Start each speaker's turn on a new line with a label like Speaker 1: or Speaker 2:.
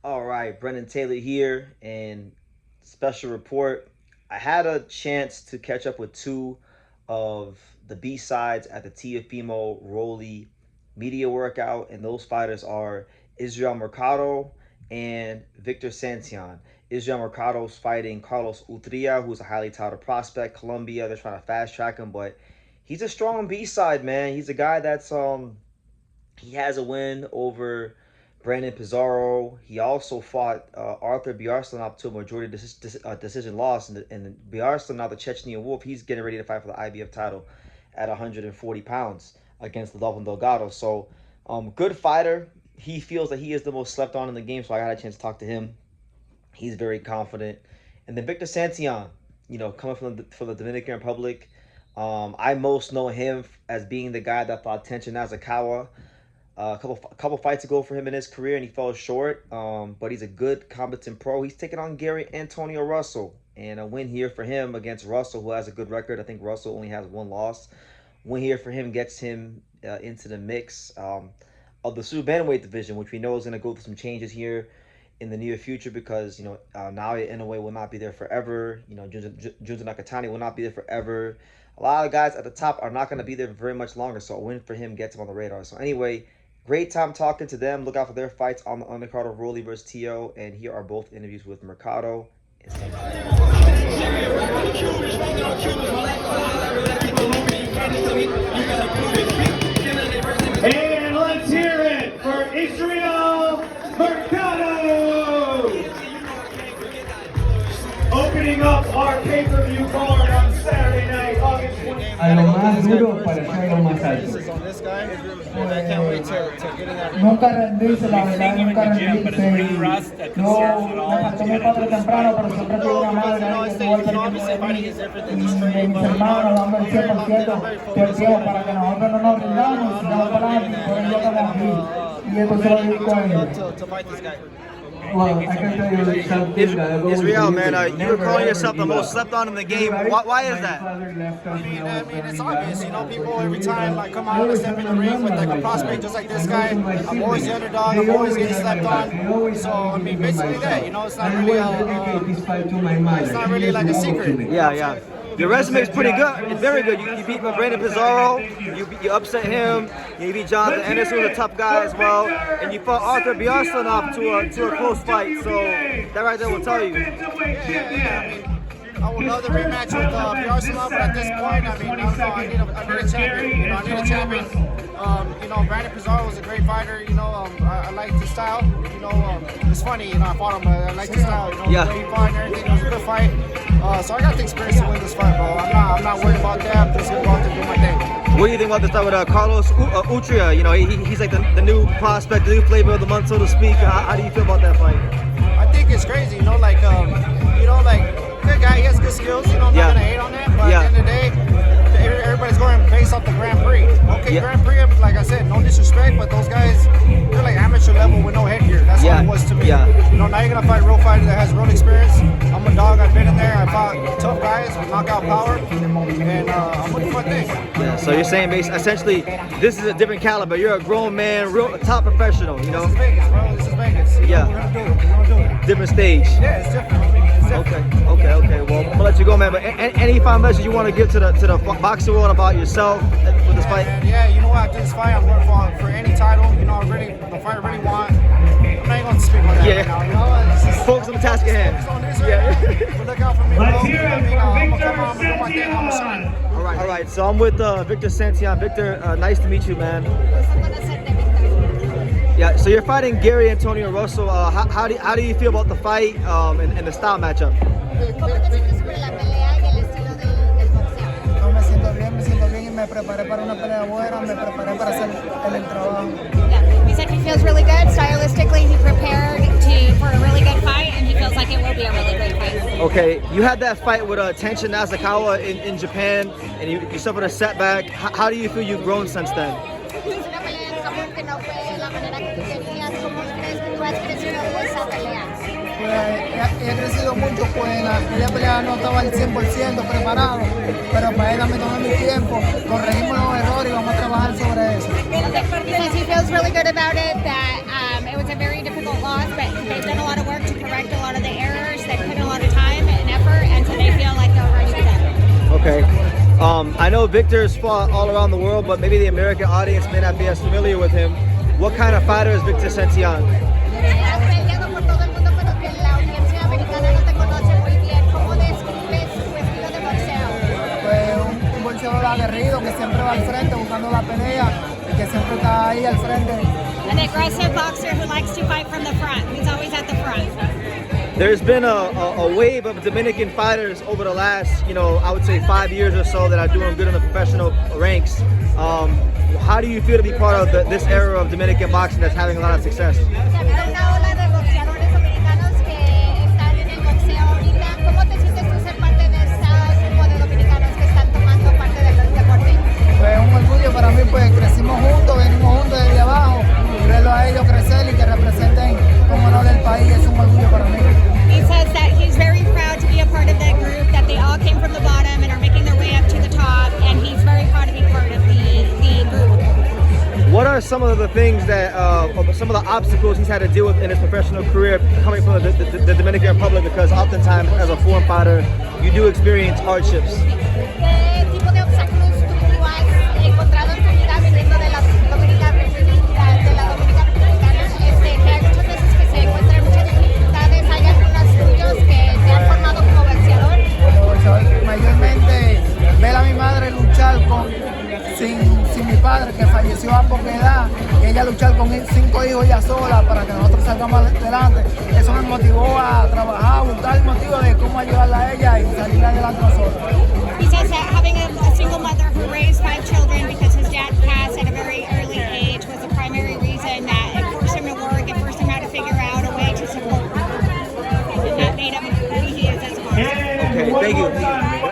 Speaker 1: All right, Brendan Taylor here, and special report. I had a chance to catch up with two of the B sides at the Teo-Rolly media workout, and those fighters are Israel Mercado and Victor Santillan. Israel Mercado's fighting Carlos Utria, who's a highly touted prospect. Colombia, they're trying to fast track him, but he's a strong B side, man. He's a guy that's he has a win over Brandon Pizarro. He also fought Arthur Bjarstlanov to a majority decision loss. And Bjarstlanov, the Chechnyan Wolf, he's getting ready to fight for the IBF title at 140 pounds against the Dolphin Delgado. So, good fighter. He feels that he is the most slept on in the game, so I got a chance to talk to him. He's very confident. And then Victor Santillan, coming from the Dominican Republic. I most know him as being the guy that fought Tenshin Nasukawa a couple fights ago for him in his career, and he fell short. But he's a good, competent pro. He's taking on Gary Antonio Russell, and a win here for him against Russell, who has a good record. I think Russell only has one loss. Win here for him gets him into the mix of the super bantamweight division, which we know is going to go through some changes here in the near future because Naoya Inoue will not be there forever. Junta Nakatani will not be there forever. A lot of guys at the top are not going to be there very much longer, so a win for him gets him on the radar. So anyway, great time talking to them. Look out for their fights on the undercard of Rolly versus Teo. And here are both interviews with Mercado and
Speaker 2: And let's hear it for Israel Mercado! Opening up our pay-per-view card on Saturday night, August 20th.
Speaker 3: A lo más duro para ser lo más alto. Nunca rendirse, la verdad, nunca rendirse. Yo me faltó mi padre temprano, pero siempre tuve una madre que estuvo al pendiente de mí y de mis hermanos, dando el 100% del tiempo para que nosotros no nos rindamos y sigamos para adelante por el día que estamos aquí. Y esto se lo dedico a ellos. Well, I can tell you something that
Speaker 1: Israel, man, you were calling yourself the most slept on in the game. Why is that?
Speaker 4: I mean, it's obvious. People every time come out and step in the ring with a prospect just like this guy. I'm always the underdog. I'm always getting slept on. So I mean, basically that. It's not really like a secret.
Speaker 1: Yeah. Your resume is pretty good. It's very good. You beat Brandon Pizarro. You upset him. You beat Jonathan Anderson, who's a tough guy as well. And you fought Arthur Bjarstlanov to a close fight. So that right there will tell you.
Speaker 4: Yeah. I would love the rematch with Bjarstlanov, but at this point, I need a champion. I need a champion. Brandon Pizarro was a great fighter. I liked his style. It's funny. I fought him. I liked his style.
Speaker 1: Yeah.
Speaker 4: The way he fought and everything. It was a good fight. So I got the experience to win this fight, bro. I'm not worried about that. I'm just gonna go out there and do my thing.
Speaker 1: What do you think about this fight with Carlos Utria? He's like the new prospect, the new flavor of the month, so to speak. How do you feel about that fight?
Speaker 4: I think it's crazy. Good guy. He has good skills. I'm not gonna hate on that. But at the end of the day, everybody's going based off the Grand Prix. Okay, Grand Prix. Like I said, no disrespect, but those guys, they're like amateur level with no headgear. That's what it was to me. Now you're gonna fight a real fighter that has real experience. I'm a dog. I've been in there. I fought tough guys with knockout power, and I'm looking for things.
Speaker 1: Yeah. So you're saying, essentially, this is a different caliber. You're a grown man, real top professional.
Speaker 4: This is Vegas, bro. This is Vegas.
Speaker 1: Yeah.
Speaker 4: We're gonna do it. We're gonna do it.
Speaker 1: Different stage.
Speaker 4: Yeah, it's different.
Speaker 1: Okay. Well, I'm gonna let you go, man. But any final message you want to give to the boxing world about yourself for this fight?
Speaker 4: Yeah, you know what? After this fight, I'm going for any title. The fight I really want. I'm not even going to speak on that right now.
Speaker 1: Focus on the task at hand.
Speaker 4: Focus on this right now. But look out for me, bro.
Speaker 2: Let's hear it for Victor
Speaker 4: Santillan.
Speaker 1: All right. So I'm with Victor Santillan. Victor, nice to meet you, man. Yeah. So you're fighting Gary Antonio Russell. How do you feel about the fight and the style matchup?
Speaker 4: Me siento bien y me preparé para una pelea buena, me preparé para hacer el trabajo.
Speaker 5: Yeah, he said he feels really good. Stylistically, he prepared for a really good fight, and he feels like it will be a really great fight.
Speaker 1: Okay, you had that fight with Tenshin Nasukawa in Japan, and you suffered a setback. How do you feel you've grown since then?
Speaker 5: Es una pelea en Japón que no fue la manera que tú querías. ¿Cómo crees que tú has crecido de esa pelea?
Speaker 4: He crecido mucho, pues la pelea no estaba al 100% preparado, pero para él me tomé mi tiempo, corregimos los errores y vamos a trabajar sobre eso.
Speaker 5: He says he feels really good about it, that it was a very difficult loss, but they've done
Speaker 1: Okay. I know Victor's fought all around the world, but maybe the American audience may not be as familiar with him. What kind of fighter is Victor Santillan?
Speaker 5: Has peleado por todo el mundo, pero que la audiencia americana no te conoce muy bien. ¿Cómo describes su estilo de boxeo?
Speaker 3: Pues un boxeador aguerrido que siempre va al frente buscando la pelea y que siempre está ahí al frente.
Speaker 5: An aggressive boxer who likes to fight from the front. He's always at the front.
Speaker 1: There's been a wave of Dominican fighters over the last, I would say 5 years or so that are doing good in the professional ranks. How do you feel to be part of this era of Dominican boxing that's having a lot of success?
Speaker 5: Ha habido una ola de boxeadores dominicanos que están en el boxeo ahorita. ¿Cómo te sientes tú ser parte de este grupo de dominicanos que están tomando parte del deporte?
Speaker 3: Pues un orgullo para mí, pues crecimos juntos, venimos juntos desde abajo, y verlo a ellos crecer y que representen como honor del país es un orgullo para mí.
Speaker 5: He says that he's very proud to be a part of that group, that they all came from the bottom and are making their way up to the top, and he's very proud to be part of the group.
Speaker 1: What are some of the things that, some of the obstacles he's had to deal with in his professional career coming from the Dominican Republic? Because oftentimes, as a foreign fighter, you do experience hardships.
Speaker 5: ¿Qué tipo de obstáculos tú has encontrado en tu vida viniendo de la Dominica República, que hay muchas veces que se encuentran muchas dificultades? ¿Hay algunos tuyos que te han formado como boxeador?
Speaker 3: Como boxeador, mayormente ver a mi madre luchar sin mi padre que falleció a poca edad, y ella luchar con 5 hijos ella sola para que nosotros salgamos adelante. Eso me motivó a trabajar, buscar el motivo de cómo ayudarla a ella y salir adelante nosotros.
Speaker 5: He says that having a single mother who raised 5 children because his dad passed at a very early age was the primary reason that it forced him to work, it forced him how to figure out a way to support her. And that made him who he is as a boxer.
Speaker 1: Okay, thank you.